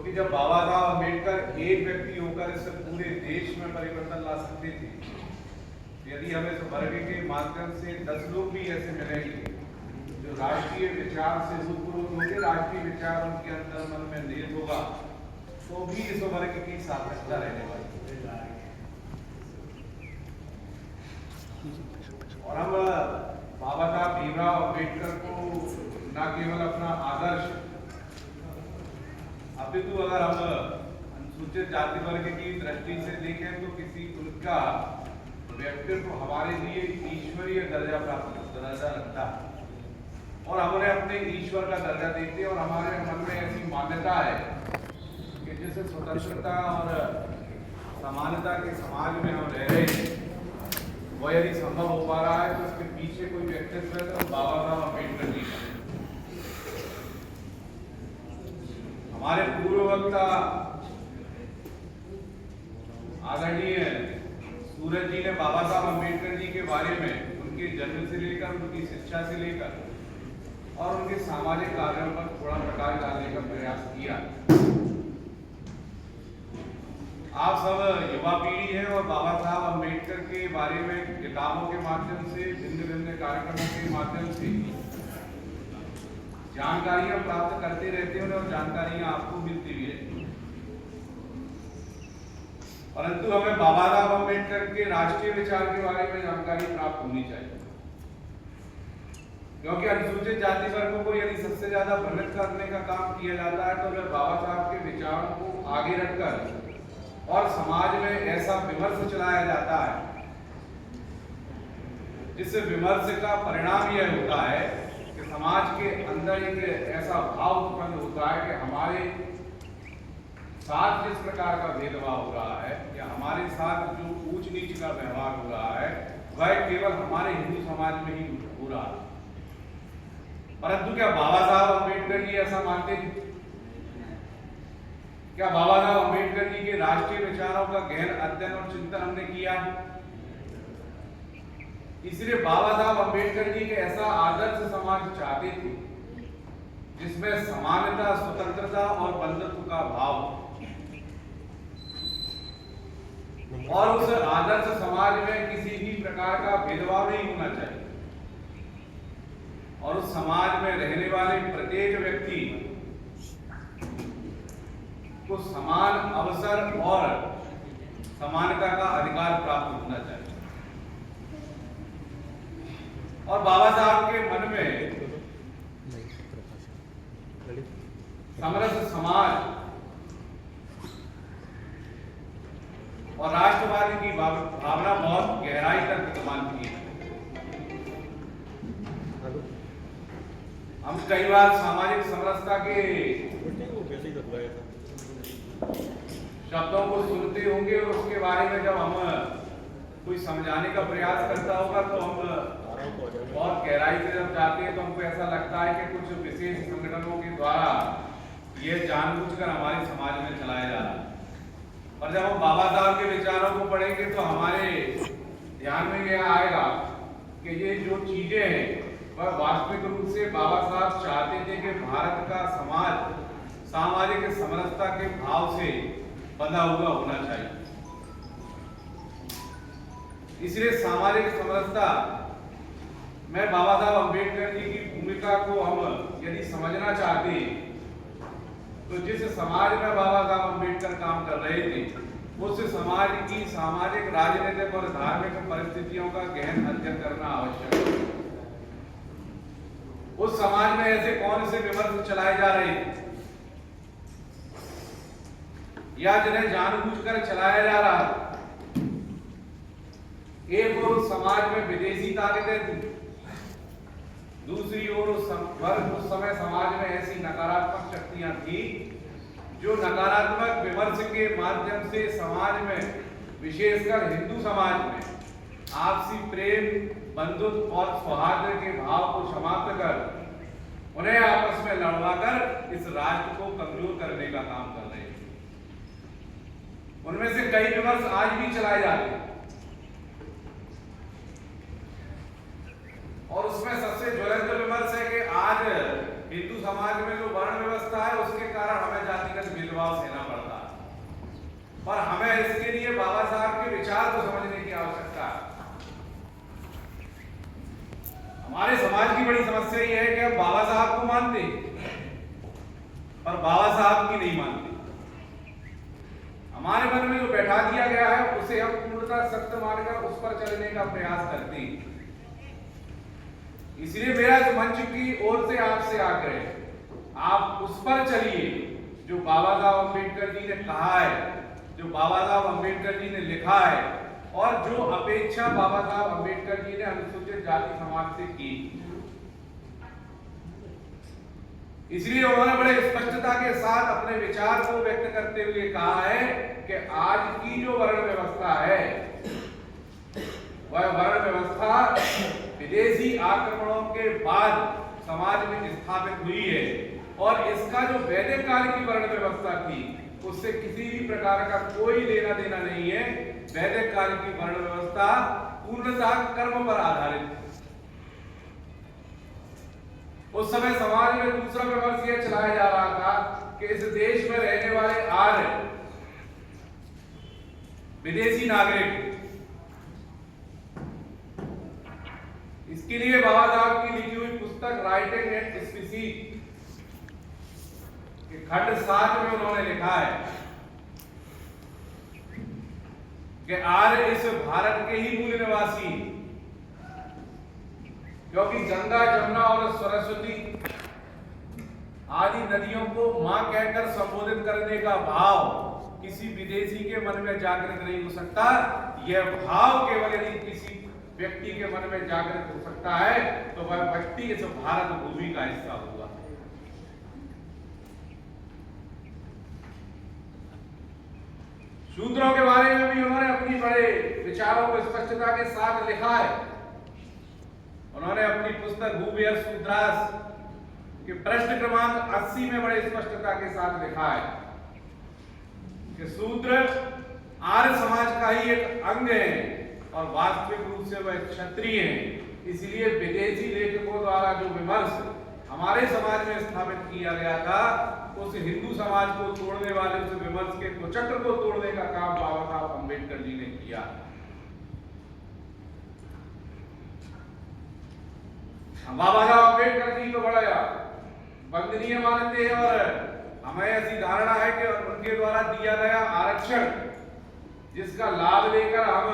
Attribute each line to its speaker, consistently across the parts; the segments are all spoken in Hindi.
Speaker 1: क्योंकि जब बाबा साहब अम्बेडकर एक व्यक्ति होकर इस पूरे देश में परिवर्तन ला सकते थे, यदि हमें इस वर्ग के माध्यम से 10 लोग भी ऐसे मिलेंगे जो राष्ट्रीय विचार से रूबरू होंगे, राष्ट्रीय विचार उनके अंदर मन में निहित होगा, तो भी इस वर्ग की सार्थकता रहने वाली है। और हम बाबा साहब भीमराव अम्बेडकर को न केवल अपना आदर्श, अपितु अगर हम अनुसूचित जाति वर्ग की दृष्टि से देखें तो किसी उनका व्यक्तित्व हमारे लिए ईश्वरीय दर्जा रखता है, और हम उन्हें अपने ईश्वर का दर्जा देते हैं। और हमारे मन में ऐसी मान्यता है कि जिस स्वतंत्रता और समानता के समाज में हम रह रहे हैं, वह यदि संभव हो पा रहा है तो उसके पीछे कोई व्यक्तित्व है तो बाबा साहब अम्बेडकर जी का। हमारे पूर्व वक्ता आदरणीय सूरज जी ने बाबा साहब अम्बेडकर जी के बारे में उनके जन्म से लेकर, उनकी शिक्षा से लेकर और उनके सामाजिक कार्यों पर थोड़ा प्रकाश डालने का प्रयास किया। आप सब युवा पीढ़ी है और बाबा साहब अम्बेडकर के बारे में किताबों के माध्यम से, भिन्न भिन्न कार्यक्रमों के माध्यम से जानकारियां प्राप्त करते रहते हैं और जानकारियां आपको मिलती भी रहती हैं। परंतु हमें बाबा साहब अम्बेडकर के राष्ट्रीय विचार के बारे में जानकारी प्राप्त होनी चाहिए, क्योंकि अनुसूचित जाति वर्गों को यदि सबसे ज्यादा भ्रमित करने का काम किया जाता है तो वह बाबा साहब के विचारों को आगे रखकर और समाज में ऐसा विमर्श चलाया जाता है जिस विमर्श का परिणाम यह होता है कि समाज के अंदर एक ऐसा भाव उत्पन्न होता है कि हमारे साथ जिस प्रकार का भेदभाव हो रहा है या हमारे साथ जो ऊंच नीच का व्यवहार हो रहा है वह केवल हमारे हिंदू समाज में ही हो रहा है। परंतु क्या बाबा साहब अम्बेडकर जी ऐसा मानते थे? क्या बाबा साहब अम्बेडकर जी के राष्ट्रीय विचारों का गहन अध्ययन और चिंतन हमने किया है? इसलिए बाबा साहब अम्बेडकर जी के ऐसा आदर्श समाज चाहते थे जिसमें समानता, स्वतंत्रता और बंधुत्व का भाव, और उस आदर्श समाज में किसी भी प्रकार का भेदभाव नहीं होना चाहिए, और उस समाज में रहने वाले प्रत्येक व्यक्ति को समान अवसर और समानता का अधिकार प्राप्त होना चाहिए। और बाबा साहब के मन में समरस समाज और राष्ट्रवाद की भावना बहुत गहराई तक विद्यमान थी। हम कई बार सामाजिक समरसता के शब्दों को सुनते होंगे और उसके बारे में जब हम कोई समझाने का प्रयास करता होगा तो हम बहुत गहराई से जब जाते हैं तो हमको ऐसा लगता है कि कुछ विशेष संगठनों के द्वारा यह जानबूझकर हमारे समाज में चलाया जा रहा है। पर जब हम बाबा साहब के विचारों को पढ़ेंगे तो हमारे ध्यान में यह आएगा कि ये जो चीजें हैं वह वास्तविक रूप से बाबा साहब चाहते थे कि भारत का समाज सामाजिक समरसता के भाव से बंधा हुआ होना चाहिए। इसलिए सामाजिक समरसता में बाबा साहब अम्बेडकर जी की भूमिका को हम यदि समझना चाहते हैं तो जिस समाज में बाबा साहब अम्बेडकर काम कर रहे थे उस समाज की सामाजिक, राजनीतिक और धार्मिक परिस्थितियों का गहन अध्ययन करना आवश्यक है। उस समाज में ऐसे कौन से विमर्श चलाए जा रहे थे या जिन्हें जानबूझकर चलाया जा रहा है। एक और उस समाज में विदेशी ताकतें थी, दूसरी ओर उस समय समाज में ऐसी नकारात्मक शक्तियां थी जो नकारात्मक विमर्श के माध्यम से समाज में, विशेषकर हिंदू समाज में, आपसी प्रेम, बंधुत्व और सौहार्द के भाव को समाप्त कर उन्हें आपस में लड़वाकर इस राष्ट्र को कमजोर करने का काम कर रहे थे। उनमें से कई विमर्श आज भी चलाए जाते हैं और उसमें सबसे ज्वलंत विमर्श है कि आज हिंदू समाज में जो वर्ण व्यवस्था है उसके कारण हमें जातिगत भेदभाव दबाव सहना पड़ता है। पर हमें इसके लिए बाबा साहब के विचार को समझने की आवश्यकता है। हमारे समाज की बड़ी समस्या यह है कि हम बाबा साहब को मानते पर बाबा साहब की नहीं मानते। हमारे मन में जो बैठा दिया गया है उसे हम पूर्णतः सत्य मानकर उस पर चलने का प्रयास करते हैं। इसलिए मेरा इस मंच की ओर से आपसे आग्रह है, आप उस पर चलिए जो बाबा साहब अम्बेडकर जी ने कहा है, जो बाबा साहब अम्बेडकर जी ने लिखा है और जो अपेक्षा बाबा साहब अम्बेडकर जी ने अनुसूचित जाति समाज से की। इसलिए उन्होंने बड़े स्पष्टता के साथ अपने विचार को व्यक्त करते हुए कहा है कि आज की जो वर्ण व्यवस्था है वह वर्ण व्यवस्था विदेशी आक्रमणों के बाद समाज में स्थापित हुई है और इसका जो वैदिक काल की वर्ण व्यवस्था थी उससे किसी भी प्रकार का कोई लेना देना नहीं है। वैदिक काल की वर्ण व्यवस्था पूर्णतः कर्म पर आधारित है। उस समय समाज में दूसरा विमर्श यह चलाया जा रहा था कि इस देश में रहने वाले आर्य विदेशी नागरिक, इसके लिए बाबा साहब की लिखी हुई पुस्तक राइटिंग एंड स्पीसीज के खंड 7 में उन्होंने लिखा है कि आर्य इस भारत के ही मूल निवासी, क्योंकि गंगा, जमुना और सरस्वती आदि नदियों को मां कहकर संबोधित करने का भाव किसी विदेशी के मन में जागृत नहीं हो सकता। यह भाव केवल यदि किसी व्यक्ति के मन में जागृत हो सकता है तो वह व्यक्ति इस भारत भूमि का हिस्सा होगा। शूद्रों के बारे में भी उन्होंने अपनी बड़े विचारों को स्पष्टता के साथ लिखा है। उन्होंने अपनी पुस्तक हु वेयर शूद्रास के पृष्ठ क्रमांक 80 में बड़े स्पष्टता के साथ लिखा है कि शूद्र आर्य समाज का ही एक अंग है और वास्तविक रूप से वह क्षत्रिय है। इसलिए विदेशी लेखकों द्वारा जो विमर्श हमारे समाज में स्थापित किया गया था उस हिंदू समाज को तोड़ने वाले उस विमर्श के कुचक्र को तोड़ने का काम बाबा साहब अम्बेडकर जी ने किया। बाबा साहब अम्बेडकर जी को बड़ा वंदनीय मानते हैं और हमें ऐसी धारणा है कि उनके द्वारा दिया गया आरक्षण जिसका लाभ लेकर हम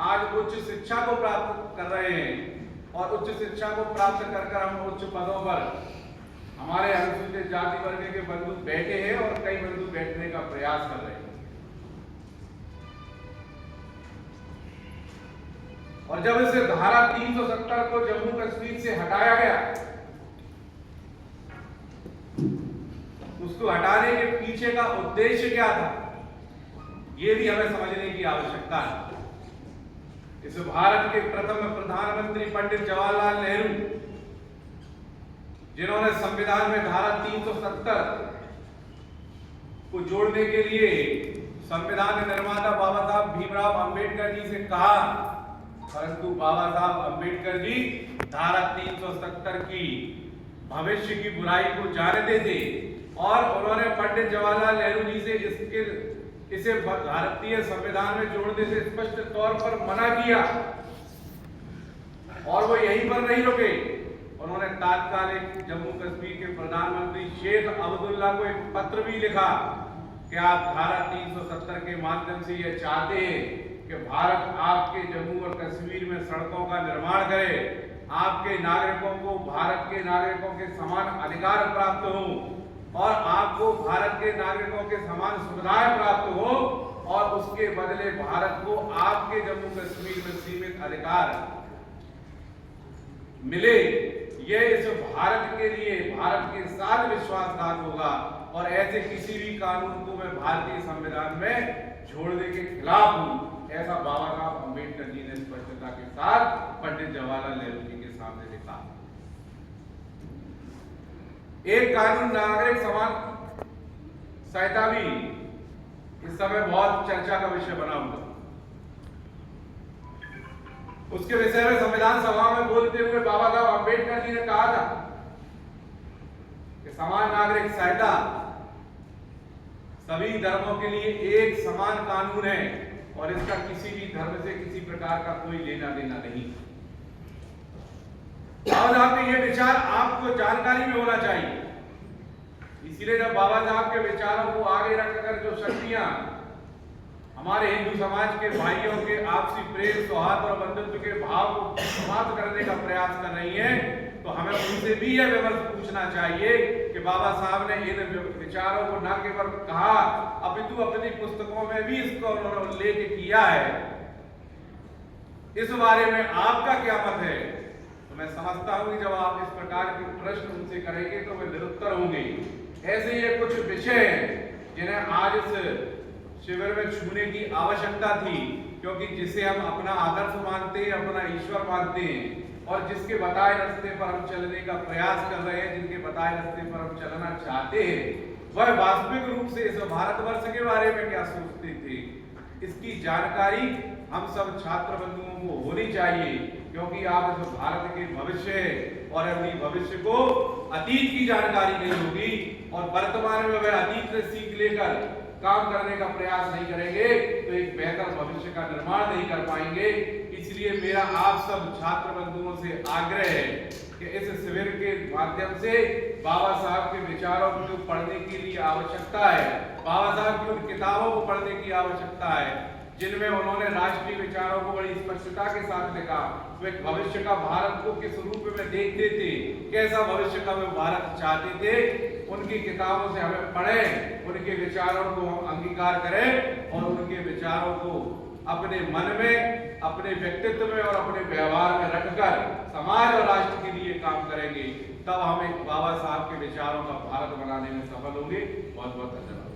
Speaker 1: आज उच्च शिक्षा को प्राप्त कर रहे हैं और उच्च शिक्षा को प्राप्त कर हम उच्च पदों पर हमारे अनुसूचित जाति वर्ग के बंधु बैठे हैं और कई बंधु बैठने का प्रयास कर रहे हैं। और जब इस धारा 370 को जम्मू कश्मीर से हटाया गया, उसको हटाने के पीछे का उद्देश्य क्या था, यह भी हमें समझने की आवश्यकता है। इस भारत के प्रथम प्रधानमंत्री पंडित जवाहरलाल नेहरू, जिन्होंने संविधान में धारा 370 को जोड़ने के लिए संविधान निर्माता बाबा साहब भीमराव अंबेडकर जी से कहा, परंतु बाबा साहब अंबेडकर जी धारा 370 की भविष्य की बुराई को जानते थे और उन्होंने पंडित जवाहरलाल नेहरू जी से इसे भारतीय संविधान में जोड़ने से स्पष्ट तौर पर मना किया। और वो यहीं पर नहीं रुके, उन्होंने तात्कालिक जम्मू कश्मीर के प्रधानमंत्री शेख अब्दुल्ला को एक पत्र भी लिखा कि आप धारा 370 के माध्यम से यह चाहते हैं कि भारत आपके जम्मू और कश्मीर में सड़कों का निर्माण करे, आपके नागरिकों को भारत के नागरिकों के समान अधिकार प्राप्त हो और आपको भारत के नागरिकों के समान सुविधाएं प्राप्त हो और उसके बदले भारत को आपके जम्मू कश्मीर में सीमित अधिकार मिले। यह इस भारत के लिए भारत के साथ विश्वासघात होगा और ऐसे किसी भी कानून को मैं भारतीय संविधान में जोड़ने के खिलाफ हूं। ऐसा बाबा साहब अम्बेडकर जी ने स्पष्टता के साथ पंडित जवाहरलाल नेहरू जी के सामने लिखा। एक कानून नागरिक समान संहिता भी इस समय बहुत चर्चा का विषय बना हुआ। उसके विषय में संविधान सभा में बोलते हुए बाबा साहब अम्बेडकर जी ने कहा था कि समान नागरिक संहिता सभी धर्मों के लिए एक समान कानून है और इसका किसी भी धर्म से किसी प्रकार का कोई लेना देना नहीं। बाबा साहब के ये विचार आपको जानकारी में होना चाहिए। इसीलिए जब बाबा साहब के विचारों को आगे रखकर जो शक्तियां हमारे हिंदू समाज के भाइयों के आपसी प्रेम सौहार्द और बंधुत्व के भाव को समाप्त करने का प्रयास कर रही हैं, तो हमें उनसे भी यह विमर्श पूछना चाहिए कि बाबा साहब ने इन विचारों को न केवल कहा अपितु अपनी पुस्तकों में भी इसको उन्होंने उल्लेख किया है। इस बारे में आपका क्या मत है? तो मैं समझता हूं कि जब आप इस प्रकार के प्रश्न उनसे करेंगे तो वे निरुत्तर होंगे। ऐसे ये कुछ विषय हैं जिन्हें आज इस शिविर में छूने की आवश्यकता थी, क्योंकि जिसे हम अपना आदर्श मानते हैं, अपना ईश्वर मानते हैं और जिसके बताए रास्ते पर हम चलने का प्रयास कर रहे हैं, जिनके बताए रास्ते पर हम चलना चाहते हैं, वह वास्तविक रूप से इस भारतवर्ष के बारे में क्या सोचते थे, इसकी जानकारी हम सब छात्र बंधुओं को होनी चाहिए। क्योंकि आप इस भारत के भविष्य और अपनी भविष्य को अतीत की जानकारी नहीं होगी और वर्तमान में वह अतीत से सीख लेकर काम करने का प्रयास नहीं करेंगे तो एक बेहतर भविष्य का निर्माण नहीं कर पाएंगे। इसलिए मेरा आप सब छात्र बंधुओं से आग्रह है कि इस शिविर के माध्यम से बाबा साहब के विचारों को पढ़ने के लिए आवश्यकता है, बाबा साहब की उन किताबों को पढ़ने की आवश्यकता है जिनमें उन्होंने राष्ट्रीय विचारों को बड़ी स्पष्टता के साथ लिखा। वे भविष्य का भारत को किस रूप में देखते थे, कैसा भविष्य का वे भारत चाहते थे, उनकी किताबों से हमें पढ़ें, उनके विचारों को हम अंगीकार करें और उनके विचारों को अपने मन में, अपने व्यक्तित्व में और अपने व्यवहार में रखकर समाज और राष्ट्र के लिए काम करेंगे। तब हम एक बाबा साहब के विचारों का भारत बनाने में सफल होंगे। बहुत बहुत धन्यवाद।